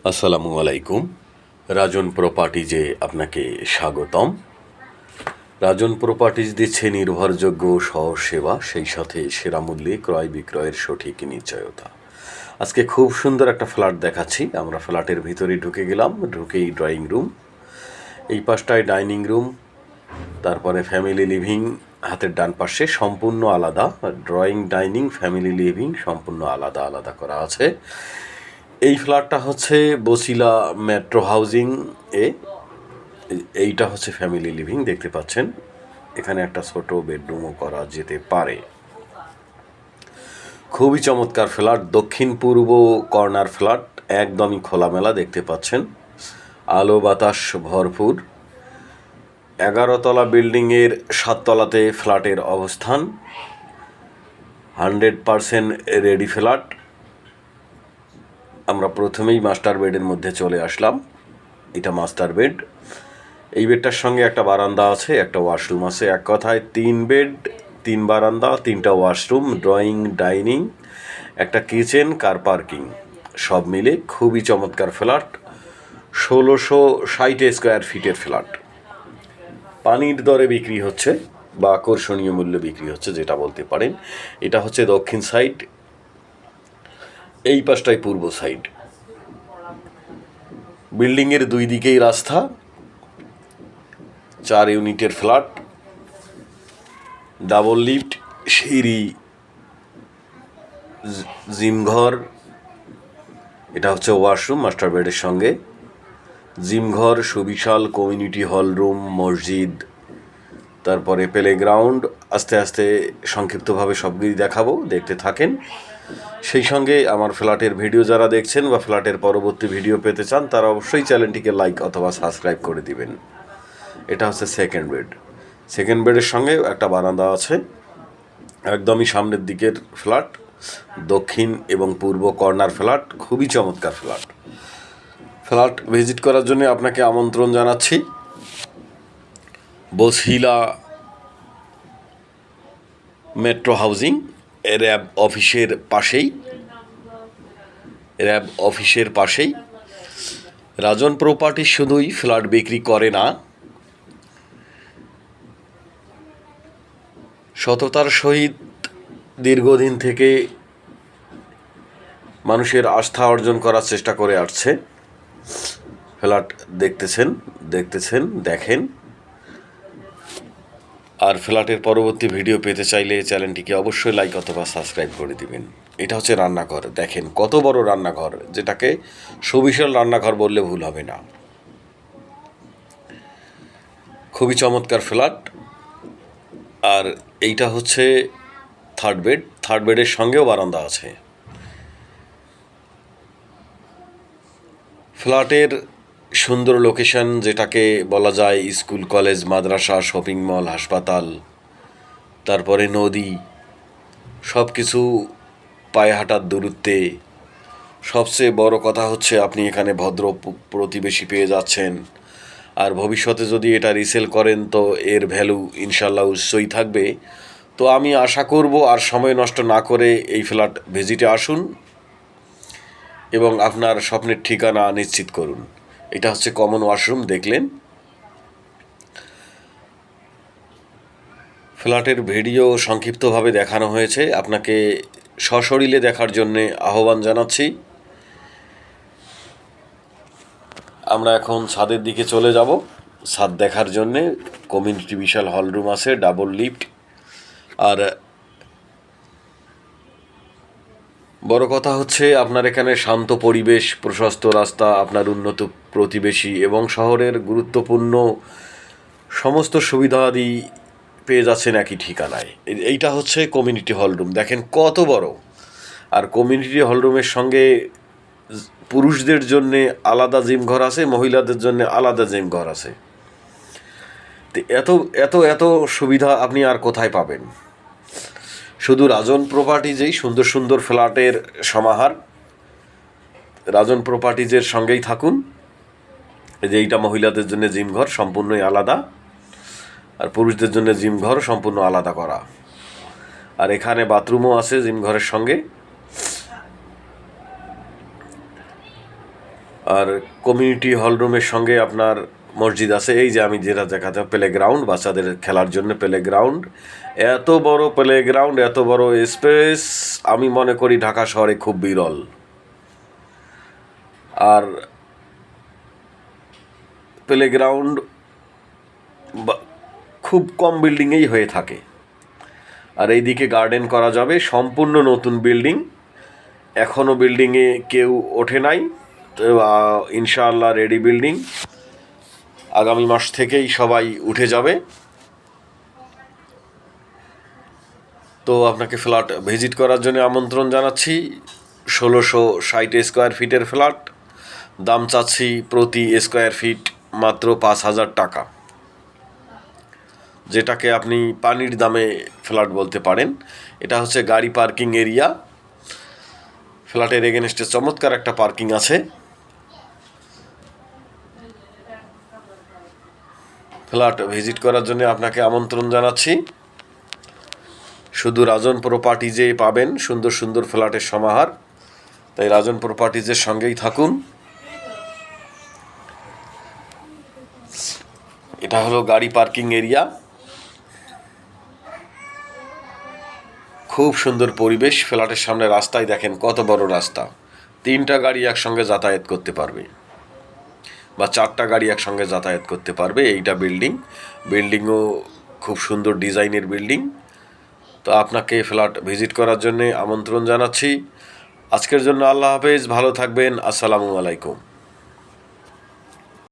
আসসালামু আলাইকুম। রাজন প্রপার্টিজে আপনাকে স্বাগতম। রাজন প্রপার্টিজ দিচ্ছে নির্ভরযোগ্য সহজ সেবা, সেই সাথে সেরা মূল্যে ক্রয় বিক্রয়ের সঠিক নিশ্চয়তা। আজকে খুব সুন্দর একটা ফ্ল্যাট দেখাচ্ছি। আমরা ফ্ল্যাটের ভিতরে ঢুকে গেলাম। ঢুকেই ড্রয়িং রুম, এই পাশটায় ডাইনিং রুম, তারপরে ফ্যামিলি লিভিং হাতের ডান পাশে সম্পূর্ণ আলাদা। ড্রয়িং, ডাইনিং, ফ্যামিলি লিভিং সম্পূর্ণ আলাদা আলাদা করা আছে। এই ফ্ল্যাটটা হচ্ছে বছিলা মেট্রো হাউজিং এ। এইটা হচ্ছে ফ্যামিলি লিভিং, দেখতে পাচ্ছেন। এখানে একটা ছোট বেডরুমও করা যেতে পারে। খুবই চমৎকার ফ্ল্যাট, দক্ষিণ পূর্ব কর্নার ফ্ল্যাট, একদমই খোলামেলা, দেখতে পাচ্ছেন। আলো বাতাস ভরপুর। 11 তলা বিল্ডিংয়ের 7 তলাতে ফ্ল্যাটের অবস্থান। 100% রেডি ফ্ল্যাট। আমরা প্রথমেই মাস্টার বেডের মধ্যে চলে আসলাম। এটা মাস্টার বেড। এই বেডটার সঙ্গে একটা বারান্দা আছে, একটা ওয়াশরুম আছে। এক কথায় 3 বেড, 3 বারান্দা, 3টা ওয়াশরুম, ড্রয়িং, ডাইনিং, একটা কিচেন, কার পার্কিং, সব মিলে খুবই চমৎকার ফ্ল্যাট। 1660 স্কোয়ার ফিটের ফ্ল্যাট। পানির দরে বিক্রি হচ্ছে বা আকর্ষণীয় মূল্যে বিক্রি হচ্ছে, যেটা বলতে পারেন। এটা হচ্ছে দক্ষিণ সাইড, এই পাশটাই পূর্ব সাইড। বিল্ডিংয়ের দুই দিকেই রাস্তা। 4 ইউনিটের ফ্ল্যাট, ডাবল লিফট, সিঁড়ি, জিমঘর। এটা হচ্ছে ওয়াশরুম মাস্টার বেডের সঙ্গে। জিমঘর, সুবিশাল কমিউনিটি হল রুম, মসজিদ, তারপরে প্লেগ্রাউন্ড। আস্তে আস্তে সংক্ষিপ্তভাবে সবগুলি দেখাবো, দেখতে থাকেন। সেই সঙ্গে আমার ফ্ল্যাটের ভিডিও যারা দেখছেন বা ফ্ল্যাটের পরবর্তী ভিডিও পেতে চান, তারা অবশ্যই চ্যানেলটিকে লাইক অথবা সাবস্ক্রাইব করে দিবেন। এটা হচ্ছে সেকেন্ড বেড। সেকেন্ড বেডের সঙ্গে একটা বারান্দা আছে। একদমই সামনের দিকের ফ্ল্যাট, দক্ষিণ এবং পূর্ব কর্নার ফ্ল্যাট, খুবই চমৎকার ফ্ল্যাট। ফ্ল্যাট ভিজিট করার জন্য আপনাকে আমন্ত্রণ জানাচ্ছি। বছিলা মেট্রো হাউজিং, র্যাব অফিসের পাশেই। র্যাব অফিসের পাশেই রাজন প্রপার্টি শুধুই ফ্ল্যাট বিক্রি করে না, সততার সহিত দীর্ঘদিন থেকে মানুষের আস্থা অর্জন করার চেষ্টা করে আসছে। ফ্ল্যাট দেখেন। আর ফ্ল্যাটের পরবর্তী ভিডিও পেতে চাইলে চ্যানেলটিকে অবশ্যই লাইক অথবা সাবস্ক্রাইব করে দিবেন। এটা হচ্ছে রান্নাঘর, দেখেন কত বড় রান্নাঘর, যেটাকে সুবিশাল রান্নাঘর বললে ভুল হবে না। খুবই চমৎকার ফ্ল্যাট। আর এইটা হচ্ছে থার্ড বেড। থার্ড বেডের সঙ্গেও বারান্দা আছে। ফ্ল্যাটের সুন্দর লোকেশন, যেটাকে বলা যায় স্কুল, কলেজ, মাদ্রাসা, শপিং মল, হাসপাতাল, তারপরে নদী, সব কিছু পায়ে হাঁটার দূরত্বে। সবচেয়ে বড় কথা হচ্ছে আপনি এখানে ভদ্র প্রতিবেশী পেয়ে যাচ্ছেন। আর ভবিষ্যতে যদি এটা রিসেল করেন তো এর ভ্যালু ইনশাল্লাহ উচ্চই থাকবে। তো আমি আশা করব আর সময় নষ্ট না করে এই ফ্ল্যাট ভিজিটে আসুন এবং আপনার স্বপ্নের ঠিকানা নিশ্চিত করুন। এটা হচ্ছে কমন ওয়াশরুম, দেখলেন। ফ্ল্যাটের ভিডিও সংক্ষিপ্তভাবে দেখানো হয়েছে, আপনাকে সশরীরে দেখার জন্যে আহ্বান জানাচ্ছি। আমরা এখন ছাদের দিকে চলে যাব ছাদ দেখার জন্যে। কমিউনিটি বিশাল হলরুম আছে, ডাবল লিফট। আর বড় কথা হচ্ছে আপনার এখানে শান্ত পরিবেশ, প্রশস্ত রাস্তা, আপনার উন্নত প্রতিবেশী এবং শহরের গুরুত্বপূর্ণ সমস্ত সুবিধাদি পেয়ে যাচ্ছেন একই ঠিকানায়। এইটা হচ্ছে কমিউনিটি হলরুম, দেখেন কত বড়। আর কমিউনিটি হলরুমের সঙ্গে পুরুষদের জন্যে আলাদা জিম ঘর আছে, মহিলাদের জন্য আলাদা জিম ঘর আছে। তো এত এত এত সুবিধা আপনি আর কোথায় পাবেন? শুধু রাজন প্রপার্টিজেই সুন্দর সুন্দর ফ্ল্যাটের সমাহার। রাজন প্রপার্টিজের সঙ্গেই থাকুন। এই যে এইটা মহিলাদের জন্য জিম ঘর, সম্পূর্ণই আলাদা। আর পুরুষদের জন্য জিম ঘর সম্পূর্ণ আলাদা করা। আর এখানে বাথরুমও আছে জিম ঘরের সঙ্গে। আর কমিউনিটি হল রুমের সঙ্গে আপনার মসজিদ আছে। এই যে আমি যেটা দেখাতে, প্লে গ্রাউন্ড, বাচ্চাদের খেলার জন্য প্লে গ্রাউন্ড। এত বড় প্লে গ্রাউন্ড, এত বড় স্পেস আমি মনে করি ঢাকা শহরে খুব বিরল। আর প্লে গ্রাউন্ড খুব কম বিল্ডিংয়েই হয়ে থাকে। আর এইদিকে গার্ডেন করা যাবে, সম্পূর্ণ নতুন বিল্ডিং, এখনও বিল্ডিংয়ে কেউ ওঠে নাই। তো ইনশাআল্লাহ রেডি বিল্ডিং, আগামী মাস থেকেই সবাই উঠে যাবে। তো আপনাকে ফ্ল্যাট ভিজিট করার জন্য আমন্ত্রণ জানাচ্ছি। 1660 স্কোয়ার ফিটের ফ্ল্যাট, দাম চাচ্ছি প্রতি স্কোয়ার ফিট মাত্র 5,000 টাকা, যেটাকে আপনি পানির দামে ফ্ল্যাট বলতে পারেন। এটা হচ্ছে গাড়ি পার্কিং এরিয়া। ফ্ল্যাটের এগেনস্টে চমৎকার একটা পার্কিং আছে। ফ্ল্যাট ভিজিট করার জন্য আপনাকে আমন্ত্রণ জানাচ্ছি। শুধু রাজন প্রপার্টিজে পাবেন সুন্দর সুন্দর ফ্ল্যাটের সমাহার, তাই রাজন প্রপার্টিজের সঙ্গেই থাকুন। এটা হলো গাড়ি পার্কিং এরিয়া, খুব সুন্দর পরিবেশ। ফ্ল্যাটের সামনে রাস্তায় দেখেন কত বড় রাস্তা, 3টা গাড়ি একসঙ্গে যাতায়াত করতে পারবে বা 4টা গাড়ি একসঙ্গে যাতায়াত করতে পারবে। এইটা বিল্ডিংও খুব সুন্দর ডিজাইনের বিল্ডিং। তো আপনাকে ফ্ল্যাট ভিজিট করার জন্যে আমন্ত্রণ জানাচ্ছি। আজকের জন্য আল্লাহ হাফেজ, ভালো থাকবেন, আসসালামু আলাইকুম।